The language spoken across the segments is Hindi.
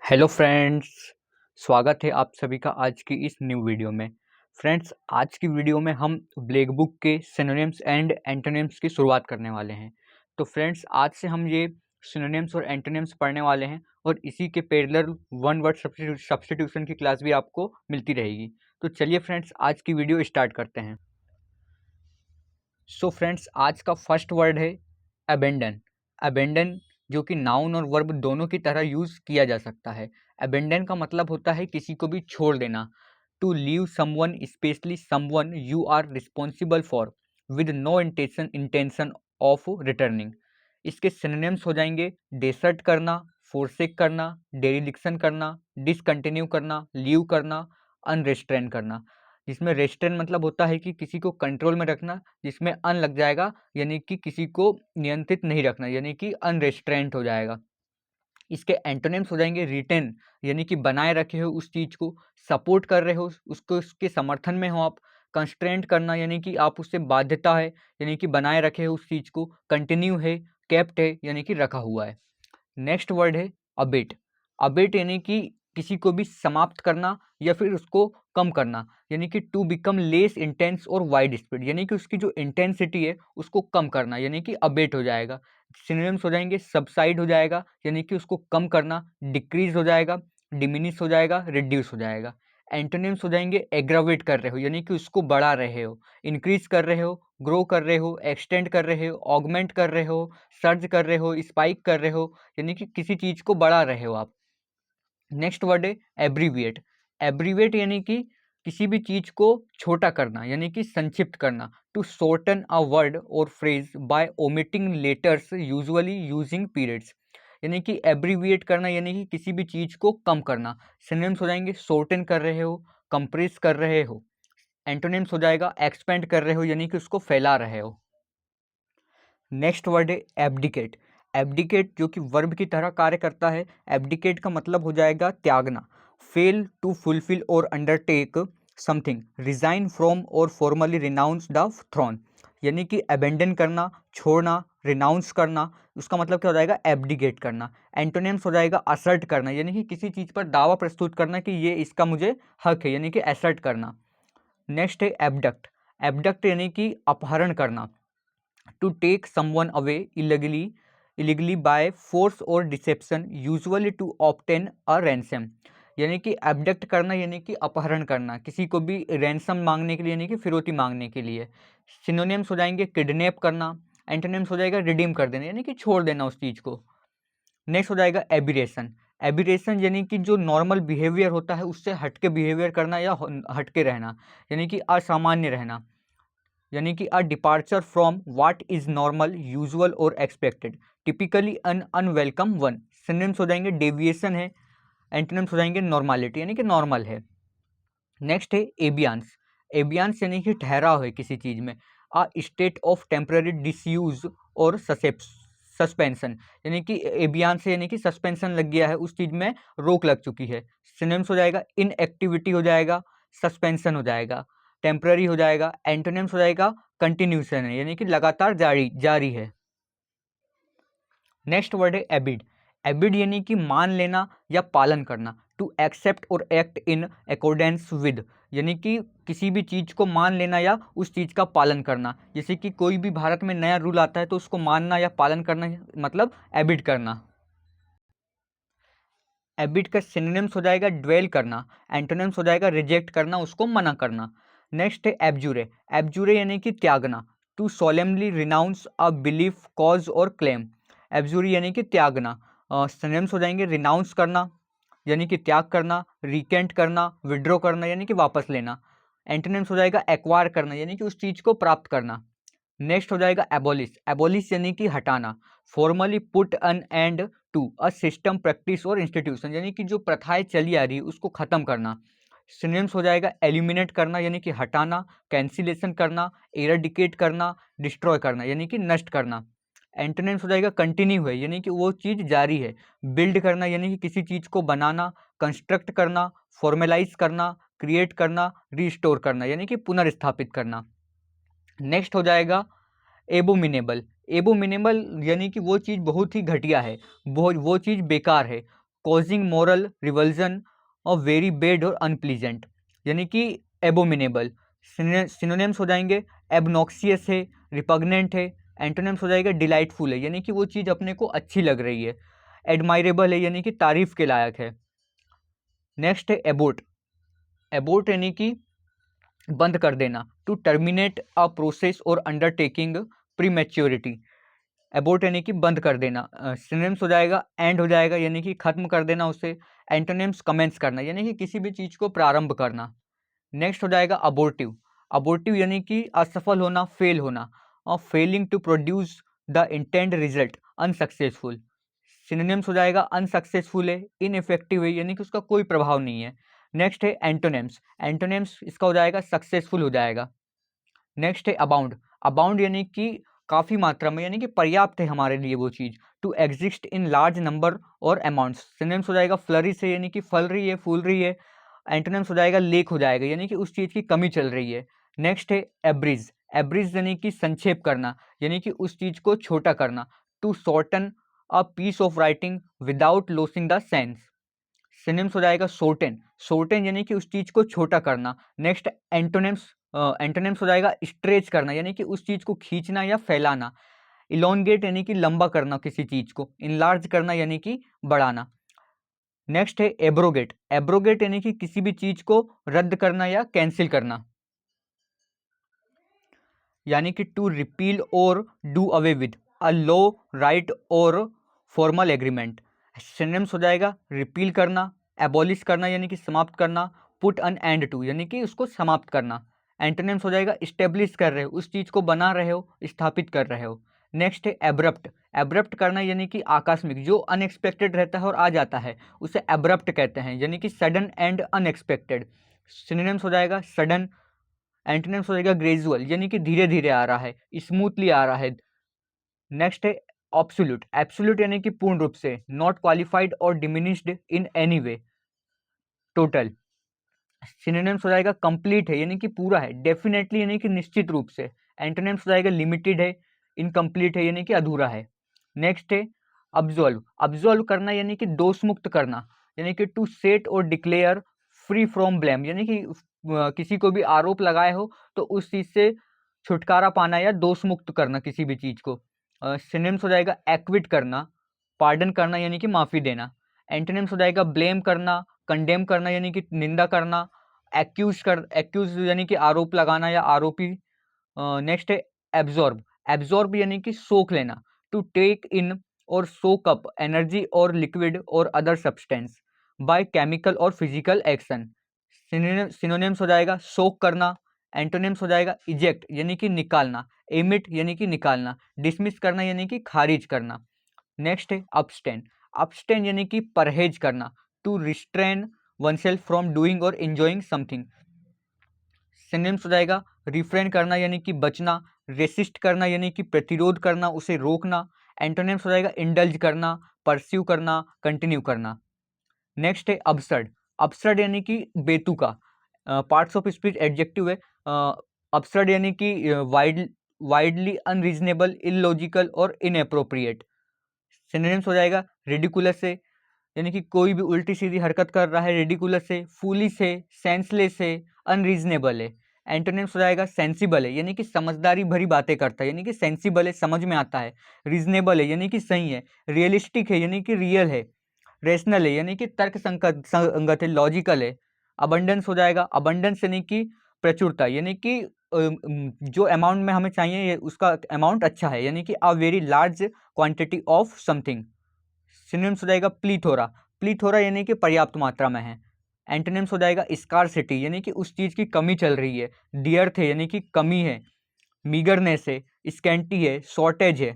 हेलो फ्रेंड्स, स्वागत है आप सभी का आज की इस न्यू वीडियो में। फ्रेंड्स, आज की वीडियो में हम ब्लैक बुक के सिनोनिम्स एंड एंटोनिम्स की शुरुआत करने वाले हैं। तो फ्रेंड्स, आज से हम ये सिनोनिम्स और एंटोनिम्स पढ़ने वाले हैं और इसी के पैरेलल वन वर्ड सब्स्टिट्यूशन की क्लास भी आपको मिलती रहेगी। तो चलिए फ्रेंड्स, आज की वीडियो स्टार्ट करते हैं। सो फ्रेंड्स, आज का फर्स्ट वर्ड है अबेंडन। अबेंडन जो कि नाउन और वर्ब दोनों की तरह यूज किया जा सकता है। अबेंडन का मतलब होता है किसी को भी छोड़ देना। To leave someone, specially someone you are responsible for, with no intention of returning. इसके सिनोनिम्स हो जाएंगे डेसर्ट करना, फोरसेक करना, डेरिलिक्शन करना, डिसकंटिन्यू करना, लीव करना, अनरेस्ट्रेन करना। जिसमें रेस्ट्रेन मतलब होता है कि किसी को कंट्रोल में रखना, जिसमें अन लग जाएगा यानी कि किसी को नियंत्रित नहीं रखना, यानी कि अनरेस्ट्रेंट हो जाएगा। इसके एंटोनिम्स हो जाएंगे रिटेन, यानी कि बनाए रखे हो उस चीज को, सपोर्ट कर रहे हो उसको, उसके समर्थन में हो आप। कंस्ट्रेंट करना यानी कि आप उससे बाध्यता है, यानी कि बनाए रखे हो उस चीज को। कंटिन्यू है, केप्ट है, यानी कि रखा हुआ है। नेक्स्ट वर्ड है अबेट। अबेट यानी कि किसी को भी समाप्त करना या फिर उसको कम करना, यानी कि टू बिकम लेस इंटेंस और वाइड स्प्रेड, यानी कि उसकी जो इंटेंसिटी है उसको कम करना, यानी कि अबेट हो जाएगा। सिनोनिम्स हो जाएंगे सबसाइड हो जाएगा, यानी कि उसको कम करना, डिक्रीज हो जाएगा, डिमिनिश हो जाएगा, रिड्यूस हो जाएगा। एंटोनिम्स हो जाएंगे एग्रावेट कर रहे हो, यानी कि उसको बढ़ा रहे हो, इंक्रीज कर रहे हो, ग्रो कर रहे हो, एक्सटेंड कर रहे हो, ऑगमेंट कर रहे हो, सर्ज कर रहे हो, स्पाइक कर रहे हो, यानी कि किसी चीज को बढ़ा रहे हो आप। नेक्स्ट वर्ड है एब्रीविएट। एब्रीविएट यानी कि किसी भी चीज को छोटा करना, यानी कि संक्षिप्त करना। टू शॉर्टन अ वर्ड और phrase by omitting letters, usually using periods. यानी कि एब्रीविएट करना यानी कि किसी भी चीज को कम करना। सिनोनिम्स हो जाएंगे शॉर्टन कर रहे हो, कंप्रेस कर रहे हो। एंटोनिम्स हो जाएगा एक्सपेंड कर रहे हो, यानी कि उसको फैला रहे हो। नेक्स्ट वर्ड है एब्डिकेट। एब्डिकेट जो कि वर्ब की तरह कार्य करता है। एब्डिकेट का मतलब हो जाएगा त्यागना। फेल टू फुलफिल और अंडरटेक समथिंग, रिजाइन फ्रॉम और फॉर्मली रिनाउंस द थ्रोन। यानी कि अबेंडन करना, छोड़ना, रिनाउंस करना, उसका मतलब क्या हो जाएगा एब्डिकेट करना। एंटोनिम्स हो जाएगा असर्ट करना, यानी कि किसी चीज़ पर दावा प्रस्तुत करना कि ये इसका मुझे हक है, यानी कि असर्ट करना। नेक्स्ट है एबडक्ट। एबडक्ट यानी कि अपहरण करना। To take someone away illegally by force और deception, usually to obtain a ransom. यानी कि एबडक्ट करना यानी कि अपहरण करना, किसी को भी रैंसम मांगने के लिए, यानी कि फिरौती मांगने के लिए। सिनोनिम्स हो जाएंगे किडनैप करना। एंटोनिम्स हो जाएगा रिडीम कर देना, यानी कि छोड़ देना उस चीज़ को। नेक्स्ट हो जाएगा एबिरेशन। एबिरेशन यानी कि जो नॉर्मल बिहेवियर होता है उससे हटके बिहेवियर करना या हटके रहना, यानी कि असामान्य रहना, यानी कि अ departure from what is normal, usual और एक्सपेक्टेड, टिपिकली अन अनवेलकम वन। सिनोनिम्स हो जाएंगे डेविएशन है। एंटोनिम्स हो जाएंगे नॉर्मालिटी, यानी कि नॉर्मल है। नेक्स्ट है एबियांस। एबियांस यानी कि ठहराव है किसी चीज में। A state of temporary disuse और सस्पेंशन, यानी कि एबियांस यानी कि सस्पेंशन लग गया है, उस चीज में रोक लग चुकी है। सिनोनिम्स हो जाएगा इनएक्टिविटी हो जाएगा, सस्पेंशन हो जाएगा, टेम्पररी हो जाएगा। एंटोनिम्स हो जाएगा कंटिन्यूशन है, यानी कि लगातार जारी जारी है। नेक्स्ट वर्ड है एबिड। एबिड यानी कि मान लेना या पालन करना। टू एक्सेप्ट और एक्ट इन अकॉर्डेंस विद, यानी कि किसी भी चीज को मान लेना या उस चीज का पालन करना। जैसे कि कोई भी भारत में नया रूल आता है तो उसको मानना या पालन करना, मतलब एबिड करना। एबिड का सिनोनिम्स हो जाएगा ड्वेल करना। एंटोनिम्स हो जाएगा रिजेक्ट करना, उसको मना करना। नेक्स्ट है एब्जूरे। एब्जूरे यानी कि त्यागना। To solemnly renounce a belief, cause और क्लेम। एब्जूरी यानी कि त्यागना। सिनोनिम्स हो जाएंगे रिनाउंस करना यानी कि त्याग करना, रिकेंट करना, विड्रॉ करना यानी कि वापस लेना। एंटोनिम्स हो जाएगा एक्वायर करना, यानी कि उस चीज को प्राप्त करना। नेक्स्ट हो जाएगा एबोलिश। एबोलिश यानी कि हटाना। Formally put an end to a system, practice और इंस्टीट्यूशन, यानी कि जो प्रथाएं चली आ रही है उसको खत्म करना। सिनोनिम्स हो जाएगा एलिमिनेट करना यानी कि हटाना, कैंसिलेशन करना, एराडिकेट करना, डिस्ट्रॉय करना यानी कि नष्ट करना। एंटोनिम्स हो जाएगा कंटिन्यू है, यानी कि वो चीज़ जारी है। बिल्ड करना यानी कि किसी चीज़ को बनाना, कंस्ट्रक्ट करना, फॉर्मेलाइज करना, क्रिएट करना, रिस्टोर करना यानी कि पुनर्स्थापित करना। नेक्स्ट हो जाएगा एबोमिनेबल। एबोमिनेबल यानी कि वो चीज़ बहुत ही घटिया है, वो चीज़ बेकार है। कॉजिंग मॉरल रिवल्जन और वेरी बेड और अनप्लीजेंट, यानी कि एबोमिनेबल। सिनोनिम्स हो जाएंगे एबनॉक्सियस है, रिपग्नेंट है। एंटोनिम्स हो जाएगा डिलाइटफुल है, यानी कि वो चीज़ अपने को अच्छी लग रही है। एडमायरेबल है, यानी कि तारीफ के लायक है। नेक्स्ट है एबोट। एबोट यानी कि बंद कर देना, टू टर्मिनेट अ प्रोसेस और अंडरटेकिंग प्रीमेच्योरिटी। एबोट यानी कि बंद कर देना। सिनोनिम्स हो जाएगा एंड हो जाएगा, यानी कि खत्म कर देना उसे। एंटोनिम्स कमेंस करना, यानी कि किसी भी चीज़ को प्रारंभ करना। नेक्स्ट हो जाएगा अबोर्टिव। अबोर्टिव यानी कि असफल होना, फेल होना। और failing to produce the intend result, unsuccessful. Synonyms हो जाएगा अनसक्सेसफुल है, इनइफेक्टिव है, यानी कि उसका कोई प्रभाव नहीं है। नेक्स्ट है एंटोनिम्स। एंटोनिम्स इसका हो जाएगा सक्सेसफुल हो जाएगा। नेक्स्ट है अबाउंड। अबाउंड यानी कि काफ़ी मात्रा में, यानी कि पर्याप्त है हमारे लिए वो चीज़। To exist in large number और अमाउंट्स। सिनोनिम्स हो जाएगा फ्लरिश है, यानी कि फल रही है, फूल रही है। एंटोनिम्स हो जाएगा लेक हो जाएगा, यानी कि उस चीज़ की कमी चल रही है। नेक्स्ट है एब्रिज। एब्रिज यानी कि संक्षेप करना, यानी कि उस चीज़ को छोटा करना। To shorten a piece of writing without losing the sense. Synonyms हो जाएगा शॉर्टन। शॉर्टन यानी कि उस चीज़ को छोटा करना। Next antonyms. एंटोनिम्स हो जाएगा स्ट्रेच करना, यानी कि उस चीज़ को खींचना या फैलाना। इलोंगेट यानी कि लंबा करना किसी चीज़ को। इनलार्ज करना यानी कि बढ़ाना। नेक्स्ट है एब्रोगेट। एब्रोगेट यानी कि किसी भी चीज़ को रद्द करना या कैंसिल करना, यानी कि टू रिपील और do away with a law, right और फॉर्मल एग्रीमेंट। सिनोनिम्स हो जाएगा रिपील करना, एबॉलिश करना यानी कि समाप्त करना, पुट अन एंड टू यानी कि उसको समाप्त करना। एंटोनिम्स हो जाएगा इस्टेब्लिश कर रहे हो, उस चीज़ को बना रहे हो, स्थापित कर रहे हो। नेक्स्ट है एब्रप्ट। एब्रप्ट करना यानी कि आकस्मिक, जो अनएक्सपेक्टेड रहता है और आ जाता है उसे एब्रप्ट कहते हैं, यानी कि सडन एंड अनएक्सपेक्टेड। सिनोनिम्स हो जाएगा सडन। एंटोनिम्स हो जाएगा ग्रेजुअल, यानी कि धीरे धीरे आ रहा है, स्मूथली आ रहा है। नेक्स्ट है ऑब्सोल्यूट। एब्सोल्यूट यानी कि पूर्ण रूप से, नॉट क्वालिफाइड और diminished in any way, total. Synonyms हो जाएगा कंप्लीट है, यानी कि पूरा है, डेफिनेटली यानी कि निश्चित रूप से। एंटोनिम्स हो जाएगा लिमिटेड है, इनकम्प्लीट है, यानी कि अधूरा है। नेक्स्ट है अब्जॉल्व। अब्जॉल्व करना यानी कि दोष मुक्त करना, यानी कि टू सेट और डिक्लेयर फ्री फ्रॉम ब्लेम, यानी कि किसी को भी आरोप लगाए हो तो उस चीज़ से छुटकारा पाना या दोष मुक्त करना किसी भी चीज़ को। सिनोनिम्स हो जाएगा एक्विट करना, पार्डन करना यानी कि माफ़ी देना। एंटोनिम्स हो जाएगा ब्लेम करना, कंडेम करना यानी कि निंदा करना, एक्यूज यानी कि आरोप लगाना या आरोपी। नेक्स्ट है एब्जॉर्ब। एब्जॉर्ब यानी कि सोख लेना, टू टेक इन और सोक अप एनर्जी और लिक्विड और अदर सब्सटेंस बाय केमिकल और फिजिकल एक्शन। सिनोनिम्स हो जाएगा सोक करना। एंटोनिम्स हो जाएगा इजेक्ट यानी कि निकालना, एमिट यानी कि निकालना, डिसमिस करना यानी कि खारिज करना। नेक्स्ट है abstain। abstain यानी कि परहेज करना, to restrain oneself from doing और enjoying समथिंग। सिनोनिम्स हो जाएगा रिफ्रेन करना यानी कि बचना, रेसिस्ट करना यानी कि प्रतिरोध करना, उसे रोकना। एंटोनिम्स हो जाएगा इंडल्ज करना, परस्यू करना, कंटिन्यू करना। नेक्स्ट है absurd। absurd यानी कि बेतुका। पार्ट्स ऑफ स्पीच एडजेक्टिव है। absurd यानी कि वाइडली अनरीजनेबल, इलॉजिकल और इनएप्रोप्रिएट। सिनोनिम्स हो जाएगा रिडिकुलस है, यानी कि कोई भी उल्टी सीधी हरकत कर रहा है, रिडिकुलस है, फूलिश है, सेंसलेस है, अनरीजनेबल है। एंटोनिम्स हो जाएगा सेंसिबल है, यानी कि समझदारी भरी बातें करता है, यानी कि सेंसिबल है, समझ में आता है। रीजनेबल है, यानी कि सही है। रियलिस्टिक है, यानी कि रियल है। रेशनल है, यानी कि तर्क संगत है, लॉजिकल है। अबंडेंस हो जाएगा, अबंडेंस यानी कि प्रचुरता, यानी कि जो अमाउंट में हमें चाहिए उसका अमाउंट अच्छा है, यानी कि a very large quantity of something. Synonyms हो जाएगा प्लीथोरा। प्लीथोरा यानी कि पर्याप्त मात्रा में है। एंटोनिम्स हो जाएगा स्कार्सिटी, यानी कि उस चीज़ की कमी चल रही है। डियर्थ है, यानी कि कमी है। मीगरनेस है, स्कैंटी है, शॉर्टेज है।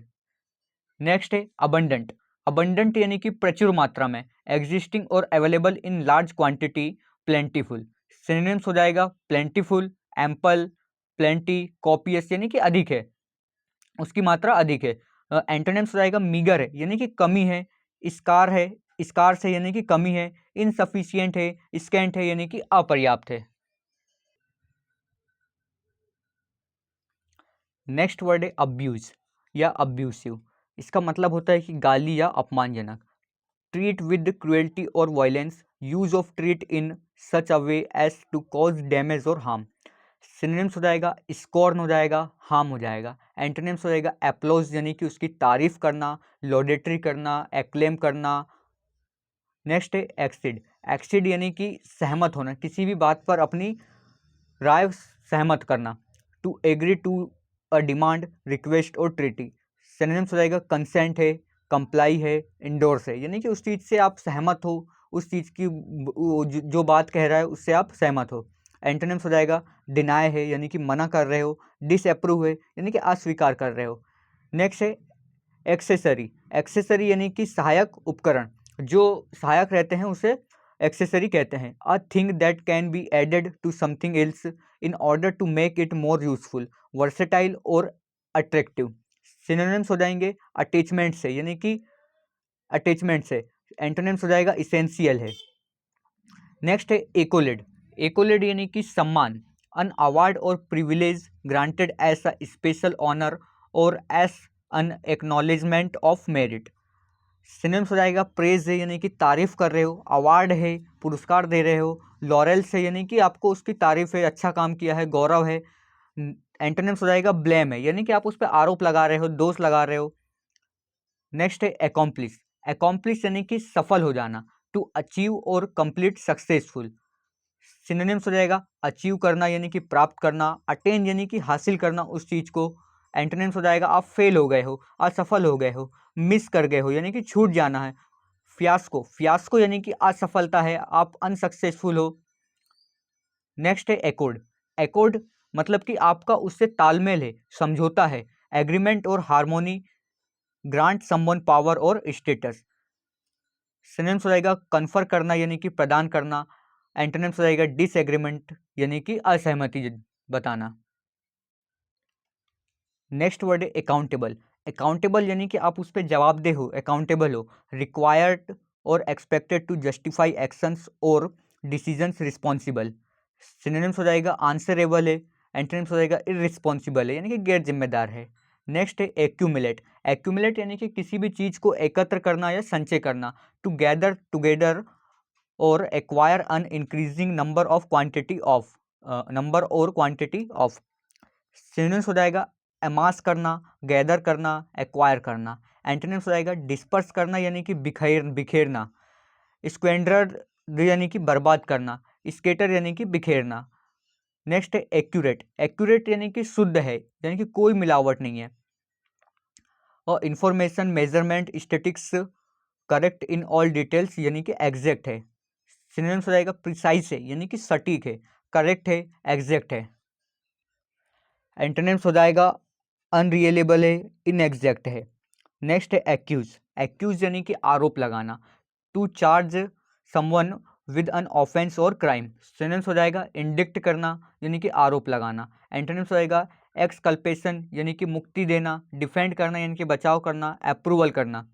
नेक्स्ट है अबंडेंट। अबंडेंट यानी कि प्रचुर मात्रा में, एग्जिस्टिंग और available in large quantity, plentiful. Synonyms हो जाएगा प्लेंटीफुल, एम्पल, प्लेंटी, कॉपियस यानी कि अधिक है, उसकी मात्रा अधिक है। एंटोनिम्स हो जाएगा मीगर है, यानी कि कमी है। स्कार है, स्कार्स है यानी कि कमी है। इनसफिशियंट है, स्कैंट है यानी कि अपर्याप्त है। नेक्स्ट वर्ड है अब्यूज या अब्यूसिव। इसका मतलब होता है कि गाली या अपमानजनक। ट्रीट विद क्रुएल्टी और violence, use of treat in such a way as to cause damage और हार्म। सिनोनिम्स हो जाएगा स्कॉर्न हो जाएगा, हार्म हो जाएगा। एंटोनिम्स हो जाएगा एप्लॉज यानी कि उसकी तारीफ करना, लॉडेटरी करना, एक्लेम करना। नेक्स्ट है एक्सीड। एक्सीड यानी कि सहमत होना, किसी भी बात पर अपनी राय सहमत करना। To agree to a demand, request और ट्रीटी। सिनोनिम्स हो जाएगा कंसेंट है, कंप्लाई है, इंडोर्स है, यानी कि उस चीज़ से आप सहमत हो, उस चीज़ की जो बात कह रहा है उससे आप सहमत हो। एंटोनिम्स हो जाएगा डिनाय है, यानी कि मना कर रहे हो, डिसअप्रूव है, यानी कि अस्वीकार कर रहे हो। नेक्स्ट है एक्सेसरी। एक्सेसरी यानी कि सहायक उपकरण, जो सहायक रहते हैं उसे एक्सेसरी कहते हैं। A thing that can be added to something else in order to make it more useful, versatile और अट्रैक्टिव। सिनोनिम्स हो जाएंगे अटैचमेंट से, यानी कि अटैचमेंट से। एंटोनिम्स हो जाएगा इसेंशियल है। नेक्स्ट है एकोलेड। एकोलेड यानी कि सम्मान, अन अवार्ड और privilege granted as a special honour और as an acknowledgement of merit. Synonyms हो जाएगा प्रेज है, यानी कि तारीफ कर रहे हो, अवार्ड है, पुरस्कार दे रहे हो, लॉरेल्स है, यानी कि आपको उसकी तारीफ है, अच्छा काम किया है, गौरव है। एंटोनिम्स हो जाएगा ब्लेम है, यानी कि आप उस पर आरोप लगा रहे हो, दोष लगा रहे हो। नेक्स्ट है एकॉम्प्लिश। एकॉम्प्लिश यानी कि सफल हो जाना, टू अचीव और कंप्लीट सक्सेसफुल। सिनोनिम्स हो जाएगा अचीव करना यानी कि प्राप्त करना, अटेन यानी कि हासिल करना उस चीज़ को। एंटोनिम्स हो जाएगा आप फेल हो गए हो, असफल हो गए हो, मिस कर गए हो, यानी कि छूट जाना है। फियास्को, फियास्को यानी कि असफलता है, आप अनसक्सेसफुल हो। नेक्स्ट है एकॉर्ड। एकॉर्ड मतलब कि आपका उससे तालमेल है, समझौता है, एग्रीमेंट और हार्मोनी, ग्रांट समवन पावर और स्टेटस। सिनोनिम्स हो जाएगा कन्फर करना यानी कि प्रदान करना। एंटोनिम्स हो जाएगा डिसएग्रीमेंट यानी कि असहमति बताना। नेक्स्ट वर्ड है अकाउंटेबल। अकाउंटेबल यानी कि आप उस पर जवाबदेह हो, अकाउंटेबल हो। रिक्वायर्ड और एक्सपेक्टेड टू जस्टिफाई एक्शंस और डिसीजंस रिस्पॉन्सिबल। सिनोनिम्स हो जाएगा आंसरेबल है। एंटोनिम्स हो जाएगा इररिस्पॉन्सिबल है, यानी कि गैर जिम्मेदार है। नेक्स्ट है एक्यूमुलेट। एक्यूमुलेट यानी कि किसी भी चीज़ को एकत्र करना या संचय करना। टू गैदर टुगेदर और acquire an increasing number of quantity of, number और क्वांटिटी ऑफ। सिनोनिम्स हो जाएगा अमास करना, गैदर करना, एक्वायर करना। एंटोनिम्स हो जाएगा डिस्पर्स करना यानी कि बिखेरना। स्क्वेंडर यानी कि बर्बाद करना, स्केटर यानी कि बिखेरना। नेक्स्ट है एक्यूरेट। एक्यूरेट यानी कि शुद्ध है, यानी कि कोई मिलावट नहीं है। और information measurement statics correct in all details यानी कि एग्जैक्ट है। सिनोनिम्स हो जाएगा प्रिसाइज है, यानी कि सटीक है, करेक्ट है, एग्जैक्ट है। एंटोनिम्स हो जाएगा अनरियलेबल है, इनएग्जैक्ट है। नेक्स्ट है एक्यूज। एक्यूज यानी कि आरोप लगाना। To charge someone with an offence और क्राइम। सिनोनिम्स हो जाएगा इंडिक्ट करना यानी कि आरोप लगाना। एंटोनिम्स हो जाएगा एक्सकल्पेशन यानी कि मुक्ति देना, डिफेंड करना यानी कि बचाव करना, अप्रूवल करना।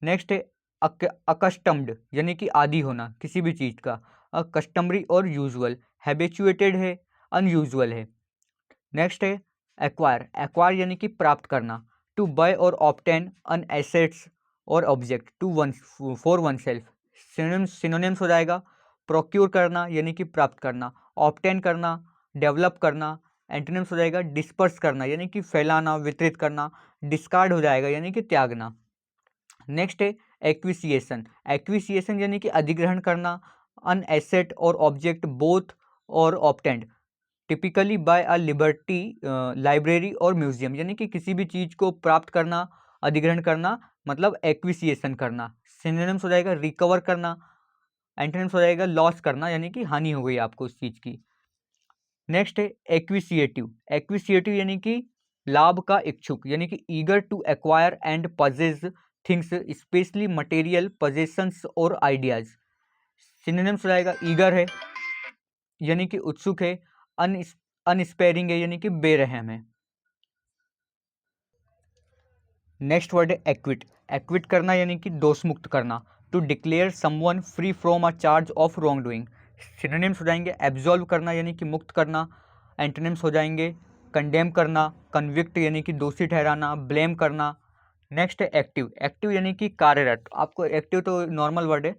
नेक्स्ट है अकस्टम्ड यानी कि आदी होना किसी भी चीज़ का। कस्टमरी और यूजुअल, हैबिचुएटेड है, अनयूजुअल है। नेक्स्ट है एक्वायर। एक्वायर यानी कि प्राप्त करना। टू बाय और ऑब्टेन अन एसेट्स और object to one for oneself. Synonyms हो जाएगा प्रोक्यूर करना यानी कि प्राप्त करना, ऑब्टेन करना, डेवलप करना। एंटोनिम्स हो जाएगा डिस्पर्स करना यानी कि फैलाना, वितरित करना। डिस्कार्ड हो जाएगा यानी कि त्यागना। नेक्स्ट है एक्विसिएशन। एक्विसिएशन यानी कि अधिग्रहण करना, अन एसेट और ऑब्जेक्ट बोथ और obtained typically by a liberty library और म्यूजियम, यानी कि किसी भी चीज़ को प्राप्त करना, अधिग्रहण करना, मतलब एक्विसिएशन करना। सिनोनिम्स हो जाएगा रिकवर करना। एंटोनिम्स हो जाएगा लॉस करना यानी कि हानि हो गई आपको उस चीज़ की। नेक्स्ट है एक्विसिएटिव। एक्विसिएटिव यानी कि लाभ का इच्छुक, यानी कि eager to acquire and possess things, specially material possessions और आइडियाज। सिनोनिम्स हो जाएगा ईगर है यानी कि उत्सुक है, अनस्पेयरिंग है यानी कि बेरहम है। नेक्स्ट वर्ड है एक्विट। एक्विट करना यानी कि दोष मुक्त करना। To declare someone free from a charge of wrongdoing. Synonyms हो जाएंगे एब्जॉल्व करना यानी कि मुक्त करना। एंटोनिम्स हो जाएंगे कंडेम करना, कन्विक्ट यानी कि दोषी ठहराना, ब्लेम करना, नेक्स्ट है एक्टिव। एक्टिव यानी कि कार्यरत। आपको एक्टिव तो नॉर्मल वर्ड है,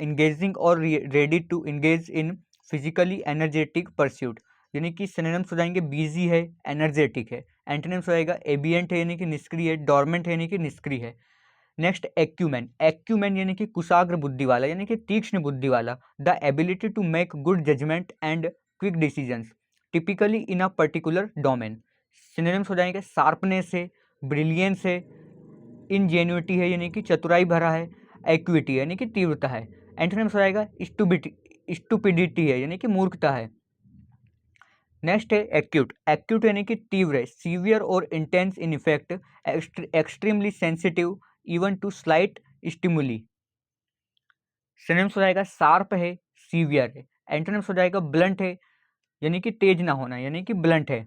इंगेजिंग और ready to engage in physically energetic pursuit, यानी कि सिनोनिम्स हो जाएंगे बिजी है, एनर्जेटिक है। एंटोनिम्स हो जाएगा एबिएंट है यानी कि निष्क्रिय है, डोरमेंट है यानी कि निष्क्रिय है। Next acumen. एक्यूमेन यानी कि कुशाग्र बुद्धि वाला, यानी कि तीक्ष्ण बुद्धि वाला। The ability to make good judgement and quick decisions typically in a particular domain. Synonyms हो जाएंगे शार्पनेस है, ब्रिलियंस है, इनजेन्युइटी है यानी कि चतुराई भरा है, एक्विटी यानी कि तीव्रता है। एंटोनिम्स हो जाएगा स्टुपिडिटी है यानी कि मूर्खता है। नेक्स्ट है एक्यूट। एक्यूट यानी कि तीव्र है, सीवियर और intense in effect, extremely sensitive even to slight stimuli. Synonyms हो जाएगा शार्प है, सीवियर है। एंटोनिम्स हो जाएगा ब्लंट है यानी कि तेज ना होना, यानी कि ब्लंट है।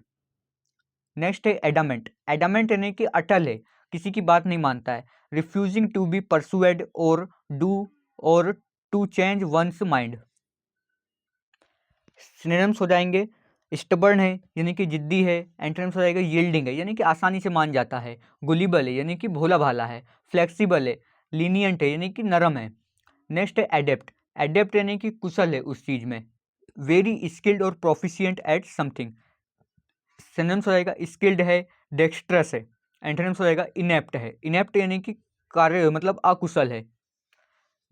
नेक्स्ट है एडामेंट। एडामेंट यानी कि अटल है, किसी की बात नहीं मानता है, रिफ्यूजिंग टू बी परसुएड और डू और to change one's mind. Synonyms हो जाएंगे स्टबर्न है यानी कि जिद्दी है। एंटोनिम्स हो जाएगा यील्डिंग है यानी कि आसानी से मान जाता है, गुलिबल है यानी कि भोला भाला है, फ्लेक्सिबल है, लीनियंट है यानी कि नरम है। नेक्स्ट है एडेप्ट। एडेप्ट यानी कि कुशल है उस चीज में, वेरी स्किल्ड और प्रोफिशिएंट एट समथिंग। सिनोनिम्स हो जाएगा स्किल्ड है, डेक्स्ट्रस है। एंटोनिम्स हो जाएगा इनेप्ट है। इनेप्ट यानी कि कार्य मतलब अकुशल है।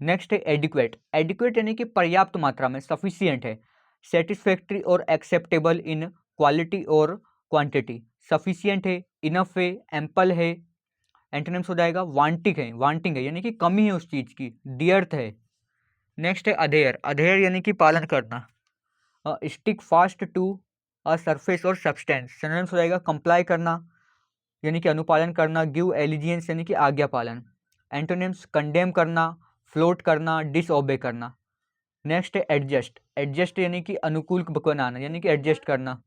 नेक्स्ट है एडिक्वेट। एडिक्वेट यानी कि पर्याप्त मात्रा में, सफिशियंट है, सेटिस्फैक्ट्री और एक्सेप्टेबल इन क्वालिटी और क्वांटिटी। सफिशियंट है, इनफ है, एम्पल है। एंटोनिम्स हो जाएगा वांटिंग है, वांटिंग है यानी कि कमी है उस चीज की, डियर्थ है। नेक्स्ट है अधेयर। अधेयर यानी कि पालन करना, stick fast to a surface और सब्सटेंस। सिनोनिम्स हो जाएगा कंप्लाई करना यानी कि अनुपालन करना, गिव एलिजियंस यानी कि आज्ञा पालन। एंटोनिम्स कंडेम करना, फ्लोट करना, डिसओबे करना। नेक्स्ट है एडजस्ट। एडजस्ट यानी कि अनुकूल बनाना यानी कि एडजस्ट करना।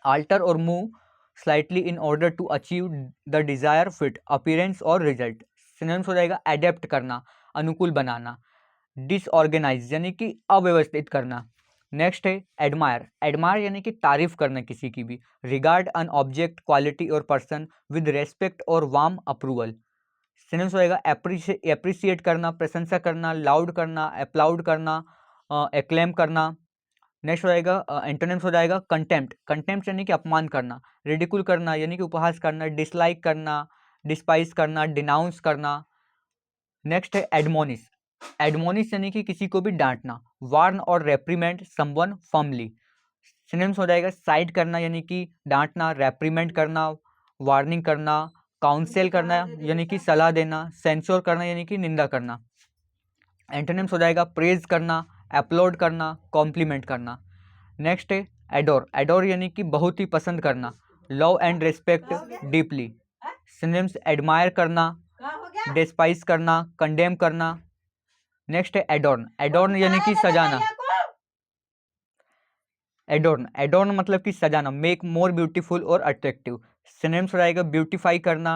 आल्टर और move slightly in order to achieve the desire fit appearance और रिजल्ट। सिनोनिम्स हो जाएगा एडेप्ट करना, अनुकूल बनाना, डिसऑर्गेनाइज यानी कि अव्यवस्थित करना। नेक्स्ट है एडमायर। एडमायर यानी कि तारीफ करना किसी की भी, रिगार्ड एन ऑब्जेक्ट, क्वालिटी और पर्सन विद रेस्पेक्ट और वार्म अप्रूवल। सिनोनिम्स होएगा एप्रिसिएट करना, प्रशंसा करना, लाउड करना, अप्लाउड करना, एक्लेम करना। नेक्स्ट हो जाएगा एंटोनिम्स हो जाएगा कंटेम्प्ट। कंटेम्प्ट यानी कि अपमान करना, रिडिकुल करना यानी कि उपहास करना, डिसलाइक करना, डिस्पाइस करना, डिनाउंस करना। नेक्स्ट है एडमोनिश। एडमोनिश यानी कि किसी को भी डांटना, वार्न और रेप्रीमेंट समवन फर्मली। सिनोनिम्स हो जाएगा साइड करना यानी कि डांटना, रेप्रीमेंट करना, वार्निंग करना, काउंसिल करना यानी कि सलाह देना, सेंसोर करना यानी कि निंदा करना। एंटोनिम्स हो जाएगा प्रेज करना, अपलोड करना, कॉम्प्लीमेंट करना। नेक्स्ट है एडोर। एडोर यानी कि बहुत ही पसंद करना, love and respect deeply. Synonyms admire करना, डिस्पाइस करना, कंडेम करना। नेक्स्ट है एडोर्न। एडोर्न यानी कि सजाना, एडोर्न। एडोर्न मतलब कि सजाना, मेक मोर ब्यूटीफुल और अट्रैक्टिव। सिनोनिम्स हो जाएगा ब्यूटीफाई करना,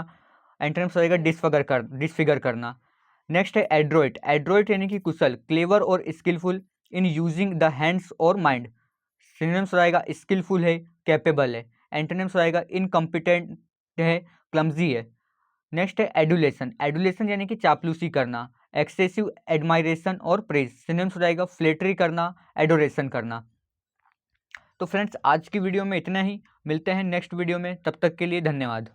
एंटोनिम्स हो जाएगा डिसफिगर करना। नेक्स्ट है एड्रोइट। एड्रोइट यानी कि कुशल, क्लेवर और skilful in using the hands और माइंड। सिनोनिम्स हो जाएगा स्किलफुल है, कैपेबल है। एंटोनिम्स हो जाएगा इनकम्पिटेंट है, क्लमजी है। नेक्स्ट है एडुलेशन। एडुलेशन यानी कि चापलूसी करना, एक्सेसिव एडमायरेशन और प्रेज। सिनोनिम्स हो जाएगा फ्लेटरी करना, एडोरेशन करना। तो फ्रेंड्स आज की वीडियो में इतना ही, मिलते हैं नेक्स्ट वीडियो में, तब तक के लिए धन्यवाद।